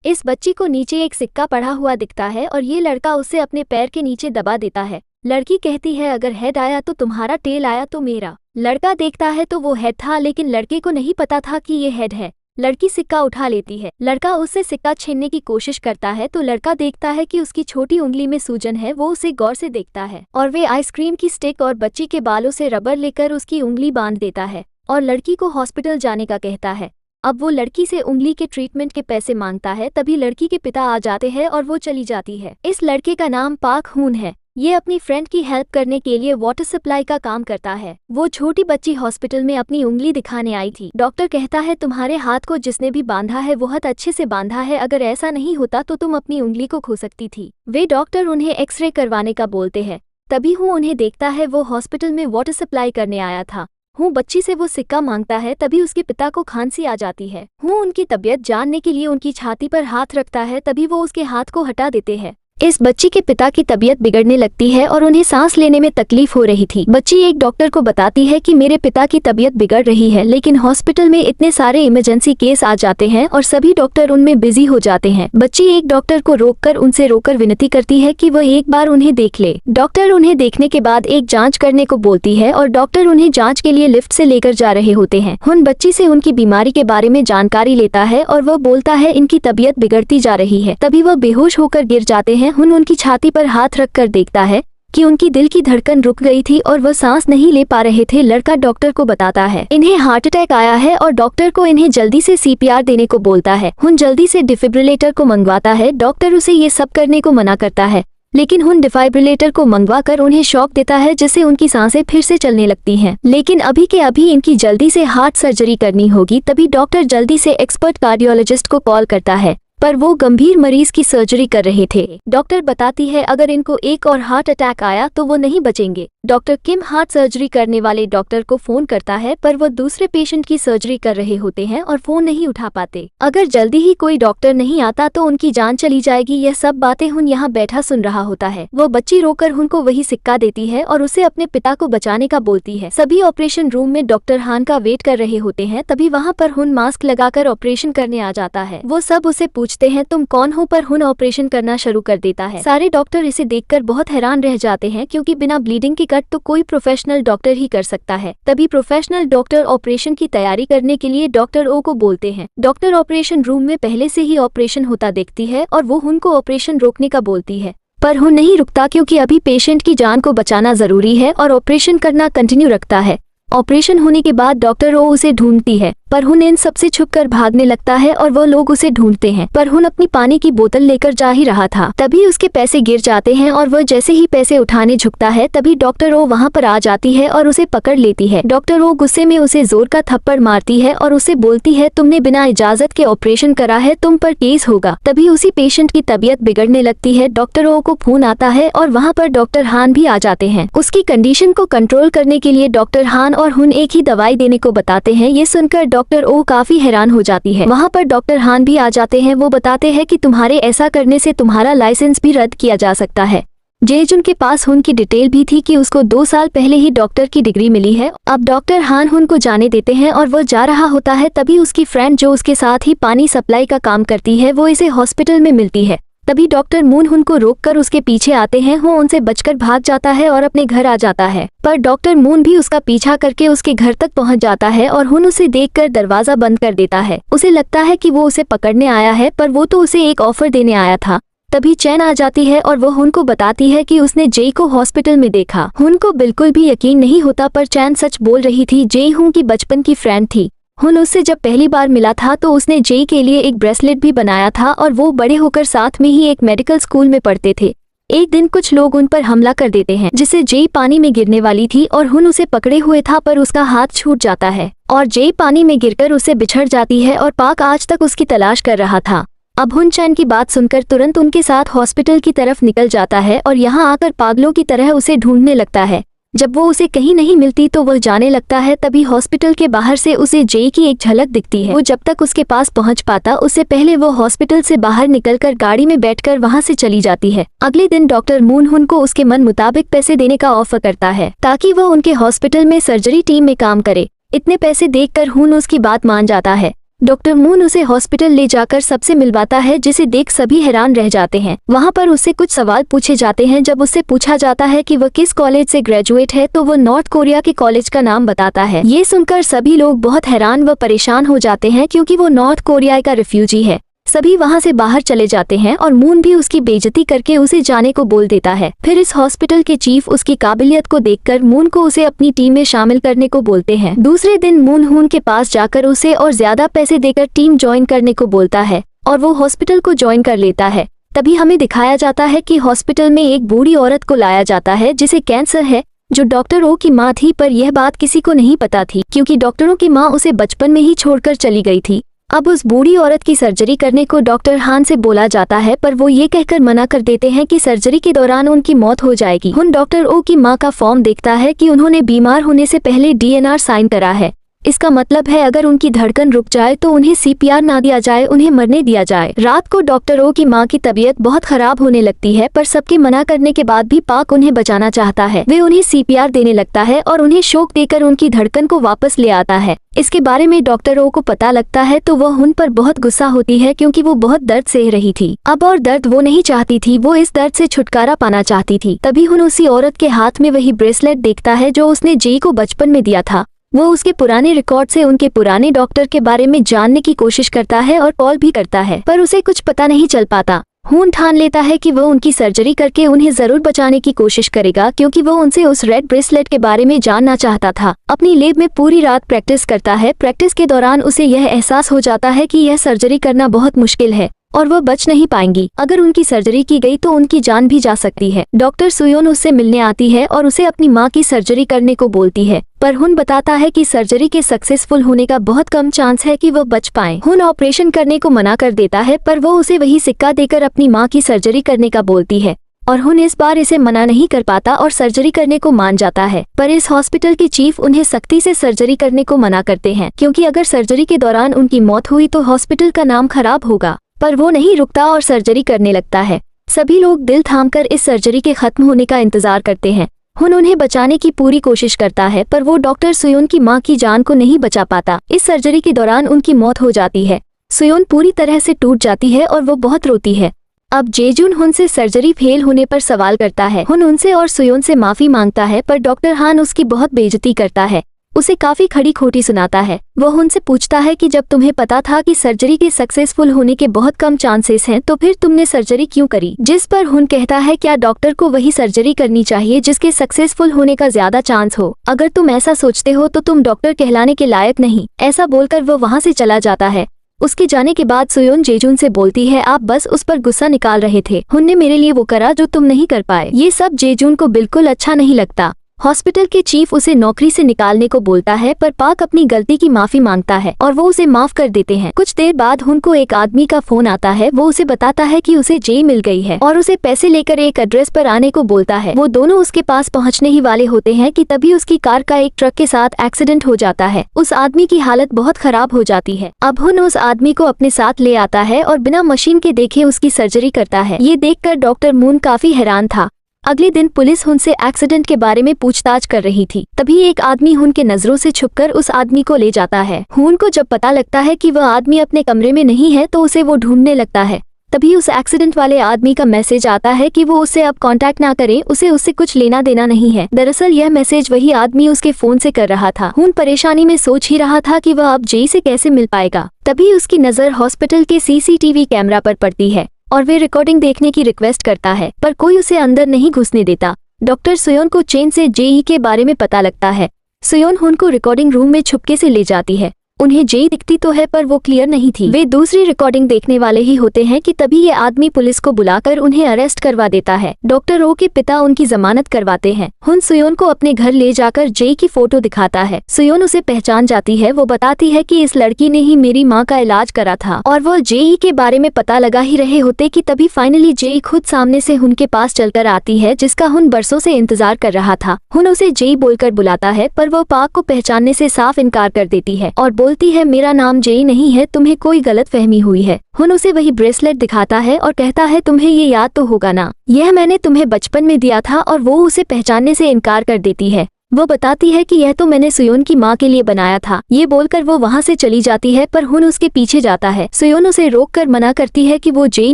इस बच्ची को नीचे एक सिक्का पड़ा हुआ दिखता है और ये लड़का उसे अपने पैर के नीचे दबा देता है। लड़की कहती है अगर हेड आया तो तुम्हारा, टेल आया तो मेरा। लड़का देखता है तो वो हेड था, लेकिन लड़के को नहीं पता था कि ये हेड है। लड़की सिक्का उठा लेती है। लड़का उससे सिक्का छीनने की कोशिश करता है तो लड़का देखता है कि उसकी छोटी उंगली में सूजन है। वो उसे गौर से देखता है और वे आइसक्रीम की स्टिक और बच्ची के बालों से रबर लेकर उसकी उंगली बांध देता है और लड़की को हॉस्पिटल जाने का कहता है। अब वो लड़की से उंगली के ट्रीटमेंट के पैसे मांगता है। तभी लड़की के पिता आ जाते हैं और वो चली जाती है। इस लड़के का नाम पाक हून है। ये अपनी फ्रेंड की हेल्प करने के लिए वाटर सप्लाई का काम करता है। वो छोटी बच्ची हॉस्पिटल में अपनी उंगली दिखाने आई थी। डॉक्टर कहता है तुम्हारे हाथ को जिसने भी बांधा है बहुत अच्छे से बांधा है, अगर ऐसा नहीं होता तो तुम अपनी उंगली को खो सकती थी। वे डॉक्टर उन्हें एक्सरे करवाने का बोलते हैं। तभी हूँ उन्हें देखता है, वो हॉस्पिटल में वाटर सप्लाई करने आया था। हूँ बच्ची से वो सिक्का मांगता है। तभी उसके पिता को खांसी आ जाती है। हूँ उनकी तबीयत जानने के लिए उनकी छाती पर हाथ रखता है। तभी वो उसके हाथ को हटा देते हैं। इस बच्ची के पिता की तबीयत बिगड़ने लगती है और उन्हें सांस लेने में तकलीफ हो रही थी। बच्ची एक डॉक्टर को बताती है कि मेरे पिता की तबीयत बिगड़ रही है, लेकिन हॉस्पिटल में इतने सारे इमरजेंसी केस आ जाते हैं और सभी डॉक्टर उनमें बिजी हो जाते हैं। बच्ची एक डॉक्टर को उनसे रोककर विनती करती है कि वह एक बार उन्हें देख ले। डॉक्टर उन्हें देखने के बाद एक जाँच करने को बोलती है और डॉक्टर उन्हें जाँच के लिए लिफ्ट से लेकर जा रहे होते हैं। हुन बच्ची से उनकी बीमारी के बारे में जानकारी लेता है और वह बोलता है इनकी तबीयत बिगड़ती जा रही है। तभी वह बेहोश होकर गिर जाते हैं। हुन उनकी छाती पर हाथ रखकर देखता है कि उनकी दिल की धड़कन रुक गई थी और वह सांस नहीं ले पा रहे थे। लड़का डॉक्टर को बताता है इन्हें हार्ट अटैक आया है और डॉक्टर को इन्हें जल्दी से सीपीआर देने को बोलता है। हुन जल्दी से डिफिब्रिलेटर को मंगवाता है। डॉक्टर उसे ये सब करने को मना करता है, लेकिन हुन डिफिब्रिलेटर को मंगवाकर उन्हें शॉक देता है, जिससे उनकी सांसें फिर से चलने लगती हैं। लेकिन अभी के अभी इनकी जल्दी से हार्ट सर्जरी करनी होगी। तभी डॉक्टर जल्दी से एक्सपर्ट कार्डियोलॉजिस्ट को कॉल करता है, पर वो गंभीर मरीज की सर्जरी कर रहे थे। डॉक्टर बताती है अगर इनको एक और हार्ट अटैक आया तो वो नहीं बचेंगे। डॉक्टर किम हार्ट सर्जरी करने वाले डॉक्टर को फोन करता है, पर वो दूसरे पेशेंट की सर्जरी कर रहे होते हैं और फोन नहीं उठा पाते। अगर जल्दी ही कोई डॉक्टर नहीं आता तो उनकी जान चली जाएगी। यह सब बातें हुन यहाँ बैठा सुन रहा होता है। वो बच्ची रोकर हुन को वही सिक्का देती है और उसे अपने पिता को बचाने का बोलती है। सभी ऑपरेशन रूम में डॉक्टर हान का वेट कर रहे होते हैं। तभी वहाँ पर हुन मास्क लगाकर ऑपरेशन करने आ जाता है। वो सब उसे पूछते हैं तुम कौन हो, पर हुन ऑपरेशन करना शुरू कर देता है। सारे डॉक्टर इसे देखकर बहुत हैरान रह जाते हैं, क्योंकि बिना ब्लीडिंग के कट तो कोई प्रोफेशनल डॉक्टर ही कर सकता है। तभी प्रोफेशनल डॉक्टर ऑपरेशन की तैयारी करने के लिए डॉक्टर ओ को बोलते हैं। डॉक्टर ऑपरेशन रूम में पहले से ही ऑपरेशन होता देखती है और वो हुन को ऑपरेशन रोकने का बोलती है, पर हुन नहीं रुकता, क्योंकि अभी पेशेंट की जान को बचाना जरूरी है और ऑपरेशन करना कंटिन्यू रखता है। ऑपरेशन होने के बाद डॉक्टर ओ उसे ढूंढती है, पर हुन इन सबसे छुपकर भागने लगता है और वो लोग उसे ढूंढते हैं। पर हुन अपनी पानी की बोतल लेकर जा ही रहा था। तभी उसके पैसे गिर जाते हैं और वह जैसे ही पैसे उठाने झुकता है, तभी डॉक्टर ओ वहां पर आ जाती है और उसे पकड़ लेती है। डॉक्टर ओ गुस्से में उसे जोर का थप्पड़ मारती है और उसे बोलती है तुमने बिना इजाजत के ऑपरेशन करा है, तुम पर केस होगा। तभी उसी पेशेंट की तबीयत बिगड़ने लगती है। डॉक्टर ओ को फोन आता है और वहाँ पर डॉक्टर हान भी आ जाते हैं। उसकी कंडीशन को कंट्रोल करने के लिए डॉक्टर हान और हुन एक ही दवाई देने को बताते हैं। ये सुनकर डॉक्टर ओ काफी हैरान हो जाती है। वहाँ पर डॉक्टर हान भी आ जाते हैं। वो बताते हैं कि तुम्हारे ऐसा करने से तुम्हारा लाइसेंस भी रद्द किया जा सकता है। जेजुन के पास हुन की डिटेल भी थी कि उसको 2 साल पहले ही डॉक्टर की डिग्री मिली है। अब डॉक्टर हान हुन को जाने देते हैं और वो जा रहा होता है। तभी उसकी फ्रेंड जो उसके साथ ही पानी सप्लाई का काम करती है, वो इसे हॉस्पिटल में मिलती है। तभी डॉक्टर मून हुन को रोककर उसके पीछे आते हैं। वो उनसे बचकर भाग जाता है और अपने घर आ जाता है, पर डॉक्टर मून भी उसका पीछा करके उसके घर तक पहुंच जाता है और हुन उसे देखकर दरवाजा बंद कर देता है। उसे लगता है कि वो उसे पकड़ने आया है, पर वो तो उसे एक ऑफर देने आया था। तभी चैन आ जाती है और वो हुन को बताती है कि उसने जेई को हॉस्पिटल में देखा। हुन को बिल्कुल भी यकीन नहीं होता, पर चैन सच बोल रही थी। जेई हुन की बचपन की फ्रेंड थी। हुन उससे जब पहली बार मिला था तो उसने जेई के लिए एक ब्रेसलेट भी बनाया था और वो बड़े होकर साथ में ही एक मेडिकल स्कूल में पढ़ते थे। एक दिन कुछ लोग उन पर हमला कर देते हैं, जिससे जेई पानी में गिरने वाली थी और हुन उसे पकड़े हुए था, पर उसका हाथ छूट जाता है और जेई पानी में गिरकर उसे बिछड़ जाती है और पाक आज तक उसकी तलाश कर रहा था। अब हुन चैन की बात सुनकर तुरंत उनके साथ हॉस्पिटल की तरफ निकल जाता है और यहाँ आकर पागलों की तरह उसे ढूंढने लगता है। जब वो उसे कहीं नहीं मिलती तो वह जाने लगता है। तभी हॉस्पिटल के बाहर से उसे जेई की एक झलक दिखती है। वो जब तक उसके पास पहुंच पाता उससे पहले वो हॉस्पिटल से बाहर निकलकर गाड़ी में बैठकर वहां से चली जाती है। अगले दिन डॉक्टर मून हुन को उसके मन मुताबिक पैसे देने का ऑफर करता है, ताकि वो उनके हॉस्पिटल में सर्जरी टीम में काम करे। इतने पैसे देखकर हुन उसकी बात मान जाता है। डॉक्टर मून उसे हॉस्पिटल ले जाकर सबसे मिलवाता है, जिसे देख सभी हैरान रह जाते हैं। वहाँ पर उससे कुछ सवाल पूछे जाते हैं। जब उससे पूछा जाता है कि वह किस कॉलेज से ग्रेजुएट है तो वह नॉर्थ कोरिया के कॉलेज का नाम बताता है। ये सुनकर सभी लोग बहुत हैरान व परेशान हो जाते हैं क्योंकि वो नॉर्थ कोरिया का रिफ्यूजी है। सभी वहां से बाहर चले जाते हैं और मून भी उसकी बेइज्जती करके उसे जाने को बोल देता है। फिर इस हॉस्पिटल के चीफ उसकी काबिलियत को देखकर मून को उसे अपनी टीम में शामिल करने को बोलते हैं। दूसरे दिन मून हून के पास जाकर उसे और ज्यादा पैसे देकर टीम ज्वाइन करने को बोलता है और वो हॉस्पिटल को ज्वाइन कर लेता है। तभी हमें दिखाया जाता है कि हॉस्पिटल में एक बूढ़ी औरत को लाया जाता है जिसे कैंसर है, जो डॉक्टर ओ की माँ थी, पर यह बात किसी को नहीं पता थी क्योंकि डॉक्टरों की माँ उसे बचपन में ही छोड़कर चली गई थी। अब उस बूढ़ी औरत की सर्जरी करने को डॉक्टर हान से बोला जाता है, पर वो ये कहकर मना कर देते हैं कि सर्जरी के दौरान उनकी मौत हो जाएगी। हुन डॉक्टर ओ की माँ का फॉर्म देखता है कि उन्होंने बीमार होने से पहले DNR साइन करा है। इसका मतलब है अगर उनकी धड़कन रुक जाए तो उन्हें CPR ना दिया जाए, उन्हें मरने दिया जाए। रात को डॉक्टर ओ की माँ की तबीयत बहुत खराब होने लगती है, पर सबके मना करने के बाद भी पाक उन्हें बचाना चाहता है। वे उन्हें CPR देने लगता है और उन्हें शॉक देकर उनकी धड़कन को वापस ले आता है। इसके बारे में डॉक्टर ओ को पता लगता है तो वह उन पर बहुत गुस्सा होती है क्योंकि वो बहुत दर्द सह रही थी। अब और दर्द वो नहीं चाहती थी, वो इस दर्द से छुटकारा पाना चाहती थी। तभी हुन उसी औरत के हाथ में वही ब्रेसलेट देखता है जो उसने जेई को बचपन में दिया था। वो उसके पुराने रिकॉर्ड से उनके पुराने डॉक्टर के बारे में जानने की कोशिश करता है और कॉल भी करता है, पर उसे कुछ पता नहीं चल पाता। हून ठान लेता है कि वह उनकी सर्जरी करके उन्हें जरूर बचाने की कोशिश करेगा क्योंकि वो उनसे उस रेड ब्रेसलेट के बारे में जानना चाहता था। अपनी लैब में पूरी रात प्रैक्टिस करता है। प्रैक्टिस के दौरान उसे यह एहसास हो जाता है कि यह सर्जरी करना बहुत मुश्किल है और वह बच नहीं पाएंगी। अगर उनकी सर्जरी की गई तो उनकी जान भी जा सकती है। डॉक्टर सुयोन उससे मिलने आती है और उसे अपनी माँ की सर्जरी करने को बोलती है, पर हुन बताता है कि सर्जरी के सक्सेसफुल होने का बहुत कम चांस है कि वह बच पाए। हुन ऑपरेशन करने को मना कर देता है, पर वो उसे वही सिक्का देकर अपनी माँ की सर्जरी करने का बोलती है और हुन इस बार इसे मना नहीं कर पाता और सर्जरी करने को मान जाता है। पर इस हॉस्पिटल के चीफ उन्हें सख्ती से सर्जरी करने को मना करते हैं क्योंकि अगर सर्जरी के दौरान उनकी मौत हुई तो हॉस्पिटल का नाम खराब होगा। पर वो नहीं रुकता और सर्जरी करने लगता है। सभी लोग दिल थामकर इस सर्जरी के खत्म होने का इंतजार करते हैं। हुन उन्हें बचाने की पूरी कोशिश करता है, पर वो डॉक्टर सुयोन की मां की जान को नहीं बचा पाता। इस सर्जरी के दौरान उनकी मौत हो जाती है। सुयोन पूरी तरह से टूट जाती है और वो बहुत रोती है। अब जेजुन हुन से सर्जरी फेल होने पर सवाल करता है। हुन उनसे और सुयोन से माफी मांगता है, पर डॉक्टर हान उसकी बहुत बेइज्जती करता है, उसे काफी खड़ी खोटी सुनाता है। वह उनसे पूछता है कि जब तुम्हें पता था कि सर्जरी के सक्सेसफुल होने के बहुत कम चांसेस हैं तो फिर तुमने सर्जरी क्यों करी। जिस पर हुन कहता है क्या डॉक्टर को वही सर्जरी करनी चाहिए जिसके सक्सेसफुल होने का ज्यादा चांस हो। अगर तुम ऐसा सोचते हो तो तुम डॉक्टर कहलाने के लायक नहीं। ऐसा बोलकर वो वहाँ से चला जाता है। उसके जाने के बाद सुयोन जेजुन से बोलती है, आप बस उस पर गुस्सा निकाल रहे थे, हुन ने मेरे लिए वो करा जो तुम नहीं कर पाए। ये सब जेजुन को बिल्कुल अच्छा नहीं लगता। हॉस्पिटल के चीफ उसे नौकरी से निकालने को बोलता है, पर पाक अपनी गलती की माफी मांगता है और वो उसे माफ कर देते हैं। कुछ देर बाद हुन को एक आदमी का फोन आता है। वो उसे बताता है कि उसे जेई मिल गई है और उसे पैसे लेकर एक एड्रेस पर आने को बोलता है। वो दोनों उसके पास पहुंचने ही वाले होते हैं कि तभी उसकी कार का एक ट्रक के साथ एक्सीडेंट हो जाता है। उस आदमी की हालत बहुत खराब हो जाती है। अब हुन उस आदमी को अपने साथ ले आता है और बिना मशीन के देखे उसकी सर्जरी करता है। ये देखकर डॉक्टर मून काफी हैरान था। अगले दिन पुलिस हुन से एक्सीडेंट के बारे में पूछताछ कर रही थी। तभी एक आदमी हुन के नजरों से छुपकर उस आदमी को ले जाता है। हुन को जब पता लगता है कि वह आदमी अपने कमरे में नहीं है तो उसे वो ढूंढने लगता है। तभी उस एक्सीडेंट वाले आदमी का मैसेज आता है कि वो उससे अब कांटेक्ट ना करे, उसे उससे कुछ लेना देना नहीं है। दरअसल यह मैसेज वही आदमी उसके फोन से कर रहा था। हुन परेशानी में सोच ही रहा था कि वह अब जेई से कैसे मिल पाएगा। तभी उसकी नजर हॉस्पिटल के CCTV कैमरा पर पड़ती है और वे रिकॉर्डिंग देखने की रिक्वेस्ट करता है, पर कोई उसे अंदर नहीं घुसने देता। डॉक्टर सुयोन को चेन से जेई के बारे में पता लगता है। सुयोन हुन को रिकॉर्डिंग रूम में छुपके से ले जाती है। उन्हें जेई दिखती तो है, पर वो क्लियर नहीं थी। वे दूसरी रिकॉर्डिंग देखने वाले ही होते हैं कि तभी ये आदमी पुलिस को बुलाकर उन्हें अरेस्ट करवा देता है। डॉक्टर ओ के पिता उनकी जमानत करवाते हैं। हुन सुयोन को अपने घर ले जाकर जेई की फोटो दिखाता है। सुयोन उसे पहचान जाती है। वो बताती है कि इस लड़की ने ही मेरी माँ का इलाज करा था और वो जेई के बारे में पता लगा ही रहे होते कि तभी फाइनली जेई खुद सामने से हुन के पास चलकर आती है, जिसका हुन बरसों से इंतजार कर रहा था। हुन उसे जेई बोलकर बुलाता है, पर वो पाक को पहचानने से साफ इनकार कर देती है और बोलती है, मेरा नाम जेई नहीं है, तुम्हें कोई गलत फहमी हुई है। हुन उसे वही ब्रेसलेट दिखाता है और कहता है, तुम्हें ये याद तो होगा ना, यह मैंने तुम्हें बचपन में दिया था। और वो उसे पहचानने से इनकार कर देती है। वो बताती है कि यह तो मैंने सुयोन की माँ के लिए बनाया था। ये बोलकर वो वहाँ से चली जाती है, पर हुन उसके पीछे जाता है। सुयोन उसे रोककर मना करती है कि वो जेई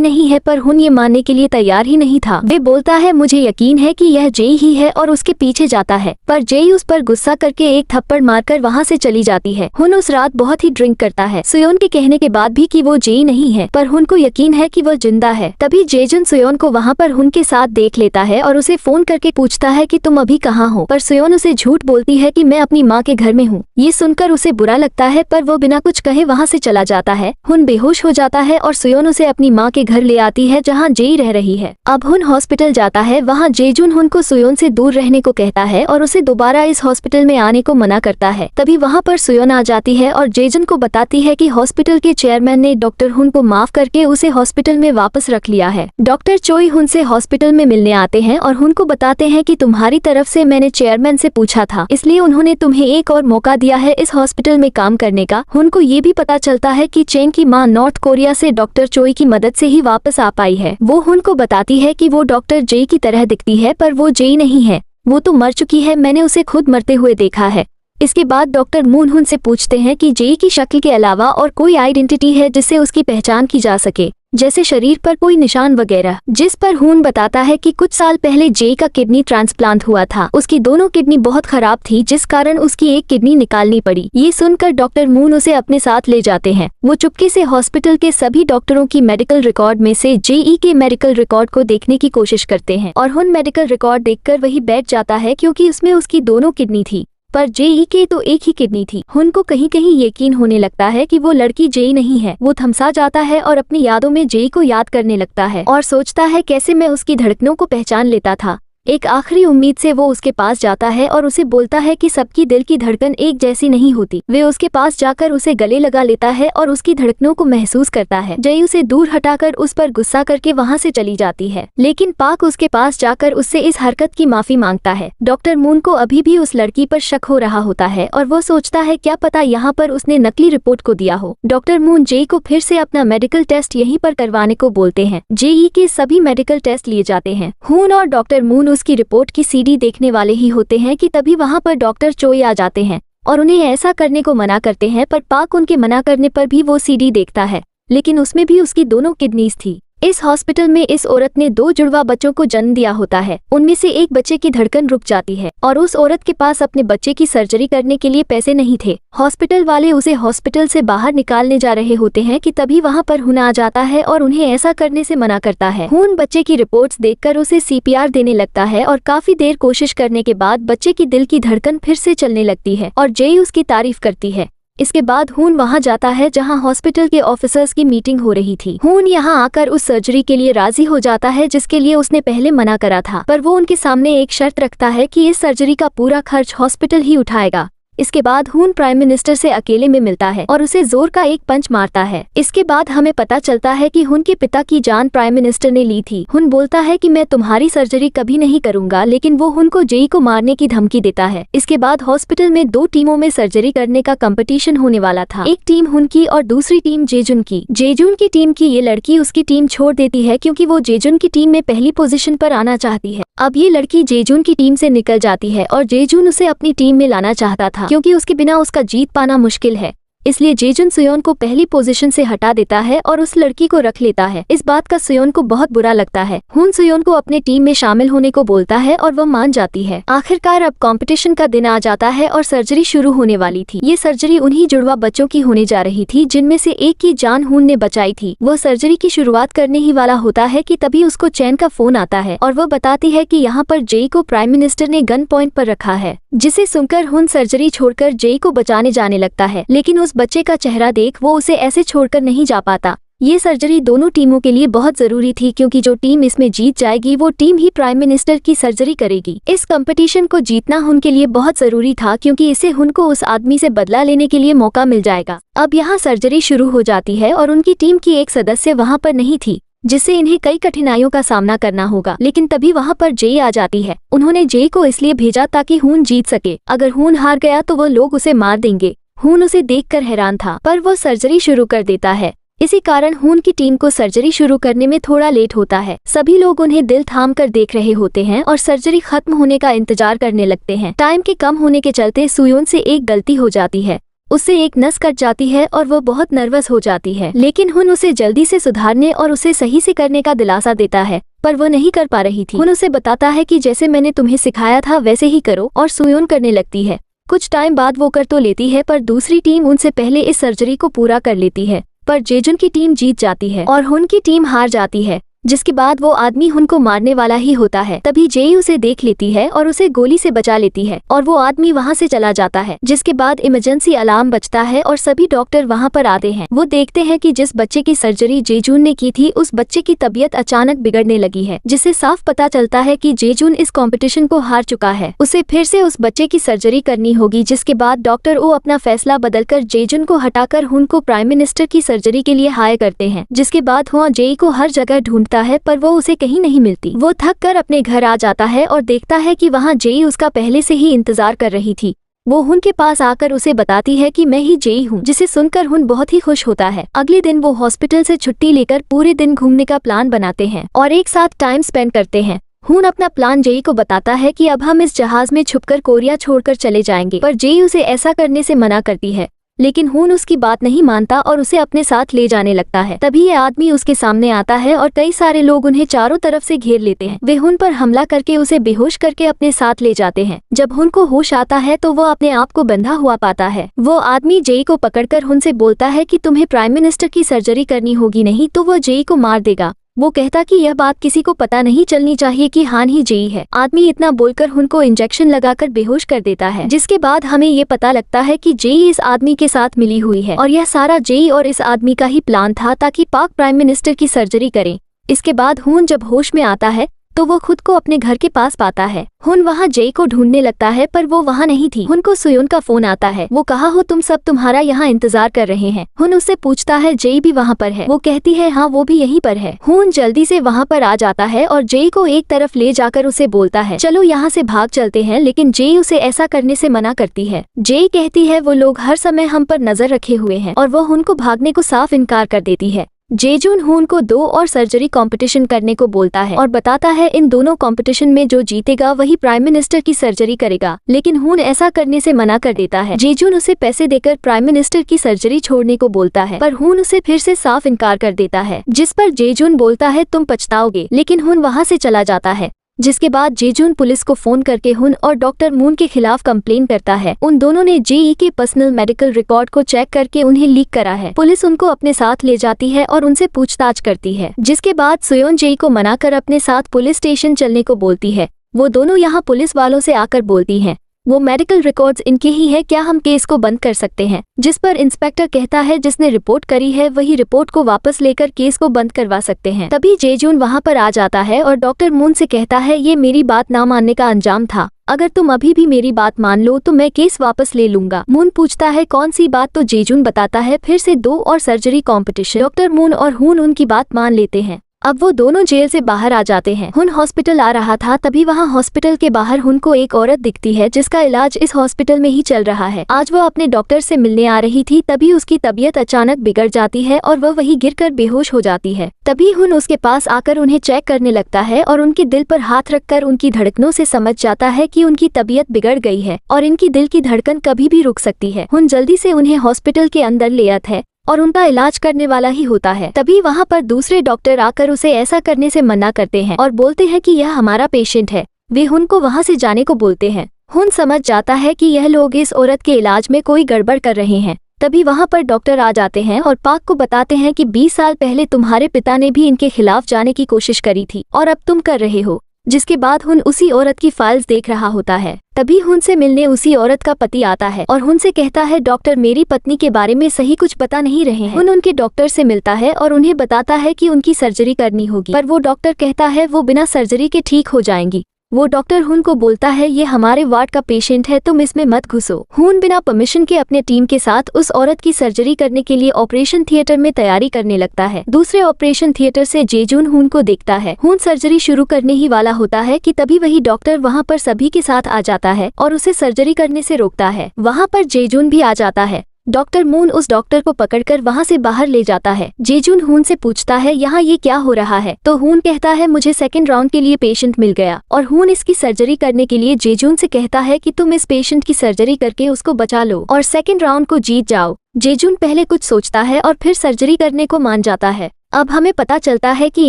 नहीं है, पर हुन ये मानने के लिए तैयार ही नहीं था। वे बोलता है मुझे यकीन है कि यह जेई ही है और उसके पीछे जाता है, पर जेई उस पर गुस्सा करके एक थप्पड़ मारकर वहाँ से चली जाती है। हुन उस रात बहुत ही ड्रिंक करता है, सुयोन के कहने के बाद भी कि वो जेई नहीं है, पर हुन को यकीन है कि वो जिंदा है। तभी जेजुन सुयोन को वहाँ पर हुन के साथ देख लेता है और उसे फोन करके पूछता है कि तुम अभी कहाँ हो, पर सुयोन उसे झूठ बोलती है कि मैं अपनी माँ के घर में हूँ। ये सुनकर उसे बुरा लगता है, पर वो बिना कुछ कहे वहाँ से चला जाता है। हुन बेहोश हो जाता है और सुयोन उसे अपनी माँ के घर ले आती है जहाँ जेई रह रही है। अब हुन हॉस्पिटल जाता है, वहाँ जेजुन हुन को सुयोन से दूर रहने को कहता है और उसे दोबारा इस हॉस्पिटल में आने को मना करता है। तभी वहाँ पर सुयोन आ जाती है और जेजुन को बताती है कि हॉस्पिटल के चेयरमैन ने डॉक्टर हुन को माफ करके उसे हॉस्पिटल में वापस रख लिया है। डॉक्टर चोई हुन से हॉस्पिटल में मिलने आते हैं और हुन को बताते हैं कि तुम्हारी तरफ से मैंने चेयरमैन से पूछा था, इसलिए उन्होंने तुम्हें एक और मौका दिया है इस हॉस्पिटल में काम करने का। हुन को ये भी पता चलता है कि चेन की मां नॉर्थ कोरिया से डॉक्टर चोई की मदद से ही वापस आ पाई है। वो हुन को बताती है कि वो डॉक्टर जेई की तरह दिखती है, पर वो जेई नहीं है, वो तो मर चुकी है, मैंने उसे खुद मरते हुए देखा है। इसके बाद डॉक्टर मून हुन से पूछते हैं कि जेई की शक्ल के अलावा और कोई आइडेंटिटी है जिससे उसकी पहचान की जा सके, जैसे शरीर पर कोई निशान वगैरह। जिस पर हुन बताता है कि कुछ साल पहले जेई का किडनी ट्रांसप्लांट हुआ था, उसकी दोनों किडनी बहुत खराब थी, जिस कारण उसकी एक किडनी निकालनी पड़ी। ये सुनकर डॉक्टर मून उसे अपने साथ ले जाते हैं। वो चुपके से हॉस्पिटल के सभी डॉक्टरों की मेडिकल रिकॉर्ड में से जेई के मेडिकल रिकॉर्ड को देखने की कोशिश करते हैं और हुन मेडिकल रिकॉर्ड देखकर वही बैठ जाता है, क्योंकि उसमें उसकी दोनों किडनी थी, पर जेई के तो एक ही किडनी थी। हुन को कहीं कहीं यकीन होने लगता है कि वो लड़की जेई नहीं है। वो थमसा जाता है और अपनी यादों में जेई को याद करने लगता है और सोचता है कैसे मैं उसकी धड़कनों को पहचान लेता था। एक आखिरी उम्मीद से वो उसके पास जाता है और उसे बोलता है कि सबकी दिल की धड़कन एक जैसी नहीं होती। वे उसके पास जाकर उसे गले लगा लेता है और उसकी धड़कनों को महसूस करता है। जेई उसे दूर हटाकर उस पर गुस्सा करके वहाँ से चली जाती है, लेकिन पाक उसके पास जाकर उससे इस हरकत की माफी मांगता है। डॉक्टर मून को अभी भी उस लड़की पर शक हो रहा होता है और वो सोचता है क्या पता यहाँ पर उसने नकली रिपोर्ट को दिया हो। डॉक्टर मून जेई को फिर से अपना मेडिकल टेस्ट यहीं पर करवाने को बोलते हैं। जेई के सभी मेडिकल टेस्ट लिए जाते हैं। हुन और डॉक्टर मून उसकी रिपोर्ट की सीडी देखने वाले ही होते हैं कि तभी वहां पर डॉक्टर चोई आ जाते हैं और उन्हें ऐसा करने को मना करते हैं, पर पाक उनके मना करने पर भी वो सीडी देखता है, लेकिन उसमें भी उसकी दोनों किडनीज थी। इस हॉस्पिटल में इस औरत ने 2 जुड़वा बच्चों को जन्म दिया होता है। उनमें से एक बच्चे की धड़कन रुक जाती है और उस औरत के पास अपने बच्चे की सर्जरी करने के लिए पैसे नहीं थे। हॉस्पिटल वाले उसे हॉस्पिटल से बाहर निकालने जा रहे होते हैं कि तभी वहां पर हुन आ जाता है और उन्हें ऐसा करने से मना करता है। हुन बच्चे की रिपोर्ट्स देखकर उसे सीपीआर देने लगता है और काफी देर कोशिश करने के बाद बच्चे की दिल की धड़कन फिर से चलने लगती है और जेई उसकी तारीफ करती है। इसके बाद हुन वहां जाता है जहां हॉस्पिटल के ऑफिसर्स की मीटिंग हो रही थी। हुन यहां आकर उस सर्जरी के लिए राजी हो जाता है जिसके लिए उसने पहले मना करा था, पर वो उनके सामने एक शर्त रखता है कि इस सर्जरी का पूरा खर्च हॉस्पिटल ही उठाएगा। इसके बाद हुन प्राइम मिनिस्टर से अकेले में मिलता है और उसे जोर का एक पंच मारता है। इसके बाद हमें पता चलता है कि हुन के पिता की जान प्राइम मिनिस्टर ने ली थी। हुन बोलता है कि मैं तुम्हारी सर्जरी कभी नहीं करूंगा, लेकिन वो हुन को जेई को मारने की धमकी देता है। इसके बाद हॉस्पिटल में 2 टीमों में सर्जरी करने का कंपटीशन होने वाला था। एक टीम हुन की और दूसरी टीम जेजुन की। जेजुन की टीम की ये लड़की उसकी टीम छोड़ देती है क्योंकि वो जेजुन की टीम में पहली पोजीशन पर आना चाहती है। अब ये लड़की जेजुन की टीम से निकल जाती है और जेजुन उसे अपनी टीम में लाना चाहता था, क्योंकि उसके बिना उसका जीत पाना मुश्किल है। इसलिए जेजुन सुयोन को पहली पोजीशन से हटा देता है और उस लड़की को रख लेता है। इस बात का सुयोन को बहुत बुरा लगता है। हुन सुयोन को अपने टीम में शामिल होने को बोलता है और वह मान जाती है। आखिरकार अब कंपटीशन का दिन आ जाता है और सर्जरी शुरू होने वाली थी। ये सर्जरी उन्हीं जुड़वा बच्चों की होने जा रही थी जिनमें से एक की जान हुन ने बचाई थी। वो सर्जरी की शुरुआत करने ही वाला होता है कि तभी उसको चैन का फोन आता है और वो बताती है कि यहाँ पर जेई को प्राइम मिनिस्टर ने गन पॉइंट पर रखा है, जिसे सुनकर हुन सर्जरी छोड़कर जेई को बचाने जाने लगता है, लेकिन उस बच्चे का चेहरा देख वो उसे ऐसे छोड़कर नहीं जा पाता। ये सर्जरी दोनों टीमों के लिए बहुत जरूरी थी, क्योंकि जो टीम इसमें जीत जाएगी वो टीम ही प्राइम मिनिस्टर की सर्जरी करेगी। इस कंपटीशन को जीतना हुन के लिए बहुत जरूरी था, क्योंकि इससे हुन को उस आदमी से बदला लेने के लिए मौका मिल जाएगा। अब यहाँ सर्जरी शुरू हो जाती है और उनकी टीम की एक सदस्य वहाँ पर नहीं थी, जिससे इन्हें कई कठिनाइयों का सामना करना होगा। लेकिन तभी वहाँ पर जेई आ जाती है। उन्होंने जेई को इसलिए भेजा ताकि हुन जीत सके। अगर हुन हार गया तो वो लोग उसे मार देंगे। हुन उसे देखकर हैरान था, पर वो सर्जरी शुरू कर देता है। इसी कारण खून की टीम को सर्जरी शुरू करने में थोड़ा लेट होता है। सभी लोग उन्हें दिल थाम कर देख रहे होते हैं और सर्जरी खत्म होने का इंतजार करने लगते हैं। टाइम के कम होने के चलते सुयोन से एक गलती हो जाती है, उससे एक नस कट जाती है और वो बहुत नर्वस हो जाती है। लेकिन हुन उसे जल्दी से सुधारने और उसे सही से करने का दिलासा देता है, पर वो नहीं कर पा रही थी। हुन उसे बताता है कि जैसे मैंने तुम्हें सिखाया था वैसे ही करो, और सुयोन करने लगती है। कुछ टाइम बाद वो कर तो लेती है, पर दूसरी टीम उनसे पहले इस सर्जरी को पूरा कर लेती है। पर जेजुन की टीम जीत जाती है और हुन की टीम हार जाती है, जिसके बाद वो आदमी हुन को मारने वाला ही होता है। तभी जेई उसे देख लेती है और उसे गोली से बचा लेती है और वो आदमी वहाँ से चला जाता है। जिसके बाद इमरजेंसी अलार्म बजता है और सभी डॉक्टर वहाँ पर आते हैं। वो देखते हैं कि जिस बच्चे की सर्जरी जेजुन ने की थी उस बच्चे की तबीयत अचानक बिगड़ने लगी है, जिससे साफ पता चलता है कि जेजुन इस कॉम्पिटिशन को हार चुका है। उसे फिर से उस बच्चे की सर्जरी करनी होगी। जिसके बाद डॉक्टर ओ अपना फैसला बदलकर जेजुन को हटाकर हुन को प्राइम मिनिस्टर की सर्जरी के लिए हायर करते हैं। जिसके बाद हुआ जेई को हर जगह ढूंढता है, पर वो उसे कहीं नहीं मिलती। वो थक कर अपने घर आ जाता है और देखता है कि वहाँ जेई उसका पहले से ही इंतजार कर रही थी। वो हुन के पास आकर उसे बताती है कि मैं ही जेई हूँ, जिसे सुनकर हुन बहुत ही खुश होता है। अगले दिन वो हॉस्पिटल से छुट्टी लेकर पूरे दिन घूमने का प्लान बनाते हैं और एक साथ टाइम स्पेंड करते हैं। हुन अपना प्लान जेई को बताता है कि अब हम इस जहाज में छुपकर कोरिया छोड़कर चले जाएंगे, पर जेई उसे ऐसा करने से मना करती है। लेकिन हुन उसकी बात नहीं मानता और उसे अपने साथ ले जाने लगता है। तभी ये आदमी उसके सामने आता है और कई सारे लोग उन्हें चारों तरफ से घेर लेते हैं। वे हुन पर हमला करके उसे बेहोश करके अपने साथ ले जाते हैं। जब हुन को होश आता है तो वो अपने आप को बंधा हुआ पाता है। वो आदमी जेई को पकड़कर हुन से बोलता है कि तुम्हें प्राइम मिनिस्टर की सर्जरी करनी होगी, नहीं तो वो जेई को मार देगा। वो कहता कि यह बात किसी को पता नहीं चलनी चाहिए कि हान ही जेई है। आदमी इतना बोलकर हुन को इंजेक्शन लगाकर बेहोश कर देता है। जिसके बाद हमें ये पता लगता है कि जेई इस आदमी के साथ मिली हुई है और यह सारा जेई और इस आदमी का ही प्लान था ताकि पाक प्राइम मिनिस्टर की सर्जरी करें। इसके बाद हुन जब होश में आता है तो वो खुद को अपने घर के पास पाता है। हुन वहाँ जेई को ढूंढने लगता है, पर वो वहाँ नहीं थी। हुन को सुयोन का फोन आता है। वो कहा हो तुम सब तुम्हारा यहाँ इंतजार कर रहे हैं। हुन उससे पूछता है जेई भी वहाँ पर है। वो कहती है हाँ वो भी यहीं पर है। हुन जल्दी से वहाँ पर आ जाता है और जेई को एक तरफ ले जाकर उसे बोलता है चलो यहाँ से भाग चलते हैं, लेकिन जेई उसे ऐसा करने से मना करती है। जेई कहती है वो लोग हर समय हम पर नजर रखे हुए हैं और वो हुन को भागने को साफ इनकार कर देती है। जेजुन हुन को 2 और सर्जरी कंपटीशन करने को बोलता है और बताता है इन दोनों कंपटीशन में जो जीतेगा वही प्राइम मिनिस्टर की सर्जरी करेगा। लेकिन हुन ऐसा करने से मना कर देता है। जेजुन उसे पैसे देकर प्राइम मिनिस्टर की सर्जरी छोड़ने को बोलता है, पर हुन उसे फिर से साफ इनकार कर देता है। जिस पर जेजुन बोलता है तुम पछताओगे, लेकिन हुन वहाँ से चला जाता है। जिसके बाद जेजुन पुलिस को फोन करके हुन और डॉक्टर मून के खिलाफ कंप्लेन करता है। उन दोनों ने जेई के पर्सनल मेडिकल रिकॉर्ड को चेक करके उन्हें लीक करा है। पुलिस उनको अपने साथ ले जाती है और उनसे पूछताछ करती है। जिसके बाद सुयोन जेई को मनाकर अपने साथ पुलिस स्टेशन चलने को बोलती है। वो दोनों यहाँ पुलिस वालों से आकर बोलती हैं वो मेडिकल रिकॉर्ड्स इनके ही है, क्या हम केस को बंद कर सकते हैं। जिस पर इंस्पेक्टर कहता है जिसने रिपोर्ट करी है वही रिपोर्ट को वापस लेकर केस को बंद करवा सकते हैं। तभी जेजुन वहाँ पर आ जाता है और डॉक्टर मून से कहता है ये मेरी बात ना मानने का अंजाम था, अगर तुम अभी भी मेरी बात मान लो तो मैं केस वापस ले लूंगा। मून पूछता है कौन सी बात, तो जेजुन बताता है फिर से 2 और सर्जरी कॉम्पिटिशन। डॉक्टर मून और हुन उनकी बात मान लेते हैं। अब वो दोनों जेल से बाहर आ जाते हैं। हुन हॉस्पिटल आ रहा था, तभी वहाँ हॉस्पिटल के बाहर हुन को एक औरत दिखती है जिसका इलाज इस हॉस्पिटल में ही चल रहा है। आज वो अपने डॉक्टर से मिलने आ रही थी, तभी उसकी तबीयत अचानक बिगड़ जाती है और वह वहीं गिरकर बेहोश हो जाती है। तभी हुन उसके पास आकर उन्हें चेक करने लगता है और उनके दिल पर हाथ रखकर उनकी धड़कनों से समझ जाता है कि उनकी तबीयत बिगड़ गई है और इनकी दिल की धड़कन कभी भी रुक सकती है। हुन जल्दी से उन्हें हॉस्पिटल के अंदर ले आता है और उनका इलाज करने वाला ही होता है। तभी वहाँ पर दूसरे डॉक्टर आकर उसे ऐसा करने से मना करते हैं और बोलते हैं कि यह हमारा पेशेंट है। वे हुन को वहाँ से जाने को बोलते हैं। हुन समझ जाता है कि यह लोग इस औरत के इलाज में कोई गड़बड़ कर रहे हैं। तभी वहाँ पर डॉक्टर आ जाते हैं और पाक को बताते हैं कि 20 साल पहले तुम्हारे पिता ने भी इनके खिलाफ जाने की कोशिश करी थी और अब तुम कर रहे हो। जिसके बाद हुन उसी औरत की फाइल्स देख रहा होता है। तभी हुन से मिलने उसी औरत का पति आता है और हुन से कहता है डॉक्टर मेरी पत्नी के बारे में सही कुछ बता नहीं रहे हैं। हुन उनके डॉक्टर से मिलता है और उन्हें बताता है कि उनकी सर्जरी करनी होगी, पर वो डॉक्टर कहता है वो बिना सर्जरी के ठीक हो जाएंगी। वो डॉक्टर हुन को बोलता है ये हमारे वार्ड का पेशेंट है, तुम इसमें मत घुसो। हुन बिना परमिशन के अपने टीम के साथ उस औरत की सर्जरी करने के लिए ऑपरेशन थिएटर में तैयारी करने लगता है। दूसरे ऑपरेशन थिएटर से जेजुन हुन को देखता है। हुन सर्जरी शुरू करने ही वाला होता है कि तभी वही डॉक्टर वहाँ पर सभी के साथ आ जाता है और उसे सर्जरी करने से रोकता है। वहाँ पर जेजुन भी आ जाता है डॉक्टर मून उस डॉक्टर को पकड़कर वहाँ से बाहर ले जाता है। जेजुन हून से पूछता है यहाँ ये क्या हो रहा है, तो हून कहता है मुझे सेकंड राउंड के लिए पेशेंट मिल गया, और हून इसकी सर्जरी करने के लिए जेजुन से कहता है कि तुम इस पेशेंट की सर्जरी करके उसको बचा लो और सेकंड राउंड को जीत जाओ। जेजुन पहले कुछ सोचता है और फिर सर्जरी करने को मान जाता है। अब हमें पता चलता है कि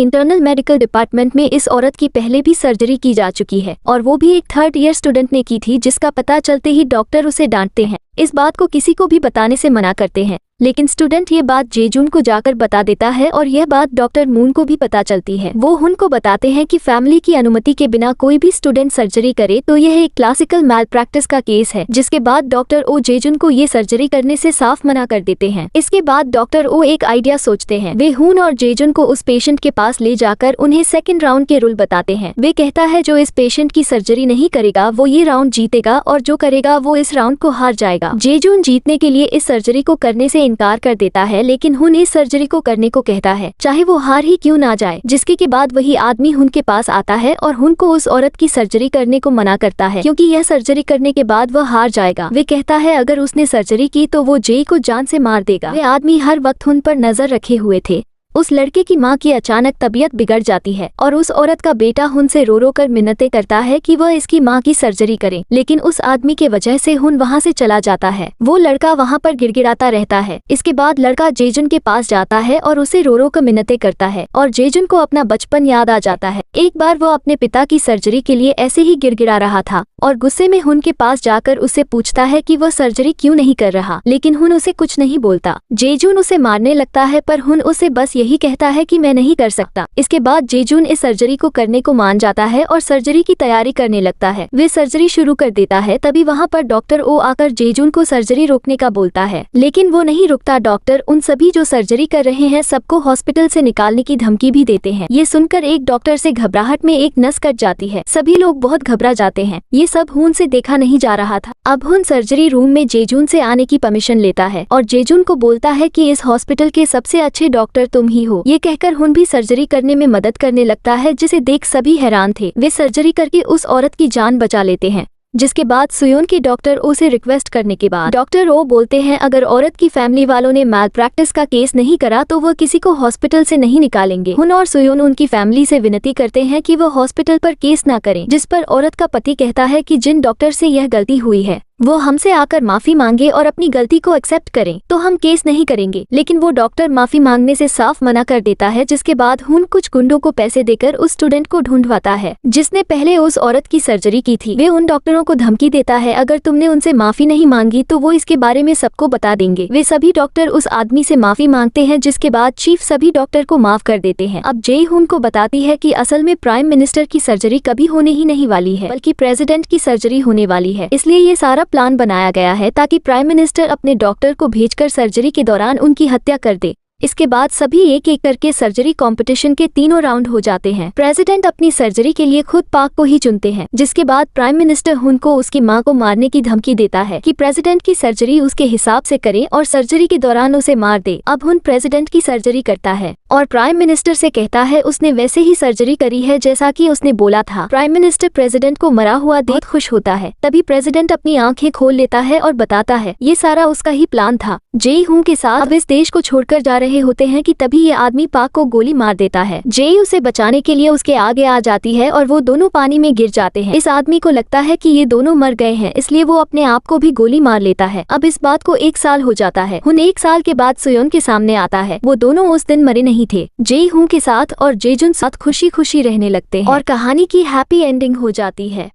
इंटरनल मेडिकल डिपार्टमेंट में इस औरत की पहले भी सर्जरी की जा चुकी है और वो भी एक थर्ड ईयर स्टूडेंट ने की थी, जिसका पता चलते ही डॉक्टर उसे डांटते हैं। इस बात को किसी को भी बताने से मना करते हैं, लेकिन स्टूडेंट ये बात जेजुन को जाकर बता देता है और यह बात डॉक्टर मून को भी पता चलती है। वो हुन को बताते हैं कि फैमिली की अनुमति के बिना कोई भी स्टूडेंट सर्जरी करे तो यह एक क्लासिकल मैल प्रैक्टिस का केस है, जिसके बाद डॉक्टर ओ जेजुन को ये सर्जरी करने से साफ मना कर देते हैं। इसके बाद डॉक्टर ओ एक आइडिया सोचते हैं। वे हुन और जेजुन को उस पेशेंट के पास ले जाकर उन्हें सेकंड राउंड के रूल बताते हैं। वे कहता है जो इस पेशेंट की सर्जरी नहीं करेगा वो ये राउंड जीतेगा और जो करेगा वो इस राउंड को हार जाएगा। जेजुन जीतने के लिए इस सर्जरी को करने से इनकार कर देता है, लेकिन हुन इस सर्जरी को करने को कहता है चाहे वो हार ही क्यों ना जाए, जिसके के बाद वही आदमी हुन के पास आता है और हुन को उस औरत की सर्जरी करने को मना करता है क्योंकि यह सर्जरी करने के बाद वह हार जाएगा। वे कहता है अगर उसने सर्जरी की तो वो जे को जान से मार देगा। वे आदमी हर वक्त हुन पर नजर रखे हुए थे। उस लड़के की माँ की अचानक तबीयत बिगड़ जाती है और उस औरत का बेटा हुन से रो रो कर मिन्नतें करता है कि वह इसकी माँ की सर्जरी करे, लेकिन उस आदमी के वजह से हुन वहाँ से चला जाता है। वो लड़का वहाँ पर गिड़गिड़ाता रहता है। इसके बाद लड़का जेजुन के पास जाता है और उसे रो रो कर मिन्नतें करता है और जेजुन को अपना बचपन याद आ जाता है। एक बार वो अपने पिता की सर्जरी के लिए ऐसे ही गिड़गिड़ा रहा था और गुस्से में हुन के पास जाकर उससे पूछता है कि वह सर्जरी क्यों नहीं कर रहा, लेकिन हुन उसे कुछ नहीं बोलता। जेजुन उसे मारने लगता है पर हुन उसे बस यही कहता है कि मैं नहीं कर सकता। इसके बाद जेजुन इस सर्जरी को करने को मान जाता है और सर्जरी की तैयारी करने लगता है। वे सर्जरी शुरू कर देता है, तभी वहाँ पर डॉक्टर ओ आकर जेजुन को सर्जरी रोकने का बोलता है, लेकिन वो नहीं रुकता। डॉक्टर उन सभी जो सर्जरी कर रहे हैं सबको हॉस्पिटल से निकालने की धमकी भी देते हैं। ये सुनकर एक डॉक्टर से घबराहट में एक नस कट जाती है। सभी लोग बहुत घबरा जाते हैं। ये सब हुन से देखा नहीं जा रहा था। अब हुन सर्जरी रूम में जेजुन से आने की परमिशन लेता है और जेजुन को बोलता है कि इस हॉस्पिटल के सबसे अच्छे डॉक्टर तुम ही हो। ये कहकर हुन भी सर्जरी करने में मदद करने लगता है, जिसे देख सभी हैरान थे। वे सर्जरी करके उस औरत की जान बचा लेते हैं, जिसके बाद सुयोन के डॉक्टर ओ से रिक्वेस्ट करने के बाद डॉक्टर ओ बोलते हैं अगर औरत की फैमिली वालों ने मैल प्रैक्टिस का केस नहीं करा तो वह किसी को हॉस्पिटल से नहीं निकालेंगे। हुन और सुयोन उनकी फैमिली से विनती करते हैं कि वह हॉस्पिटल पर केस ना करें, जिस पर औरत का पति कहता है कि जिन डॉक्टर से यह गलती हुई है वो हमसे आकर माफी मांगे और अपनी गलती को एक्सेप्ट करें तो हम केस नहीं करेंगे, लेकिन वो डॉक्टर माफी मांगने से साफ मना कर देता है। जिसके बाद हुन कुछ गुंडों को पैसे देकर उस स्टूडेंट को ढूंढवाता है जिसने पहले उस औरत की सर्जरी की थी। वे उन डॉक्टरों को धमकी देता है अगर तुमने उनसे माफी नहीं मांगी तो वो इसके बारे में सबको बता देंगे। वे सभी डॉक्टर उस आदमी से माफी मांगते हैं, जिसके बाद चीफ सभी डॉक्टर को माफ कर देते हैं। अब जे हुन को बताती है कि असल में प्राइम मिनिस्टर की सर्जरी कभी होने ही नहीं वाली है, बल्कि प्रेसिडेंट की सर्जरी होने वाली है। इसलिए ये सारा प्लान बनाया गया है ताकि प्राइम मिनिस्टर अपने डॉक्टर को भेजकर सर्जरी के दौरान उनकी हत्या कर दे। इसके बाद सभी एक एक करके सर्जरी कंपटीशन के तीनों राउंड हो जाते हैं। प्रेसिडेंट अपनी सर्जरी के लिए खुद पाक को ही चुनते हैं, जिसके बाद प्राइम मिनिस्टर हुन को उसकी मां को मारने की धमकी देता है कि प्रेसिडेंट की सर्जरी उसके हिसाब से करे और सर्जरी के दौरान उसे मार दे। अब हुन प्रेसिडेंट की सर्जरी करता है और प्राइम मिनिस्टर से कहता है उसने वैसे ही सर्जरी करी है जैसा कि उसने बोला था। प्राइम मिनिस्टर प्रेसिडेंट को मरा हुआ देख खुश होता है। तभी प्रेसिडेंट अपनी आंखें खोल लेता है और बताता है ये सारा उसका ही प्लान था। जे हुन के साथ अब इस देश को छोड़कर जा रहे होते हैं कि तभी ये आदमी पाक को गोली मार देता है। जे उसे बचाने के लिए उसके आगे आ जाती है और वो दोनों पानी में गिर जाते हैं। इस आदमी को लगता है कि ये दोनों मर गए हैं, इसलिए वो अपने आप को भी गोली मार लेता है। अब इस बात को 1 साल हो जाता है। हुन 1 साल के बाद सुयोन के सामने आता है। वो दोनों उस दिन मरे नहीं थे। जे हूं के साथ और जेजुन साथ खुशी खुशी रहने लगते हैं और कहानी की हैप्पी एंडिंग हो जाती है।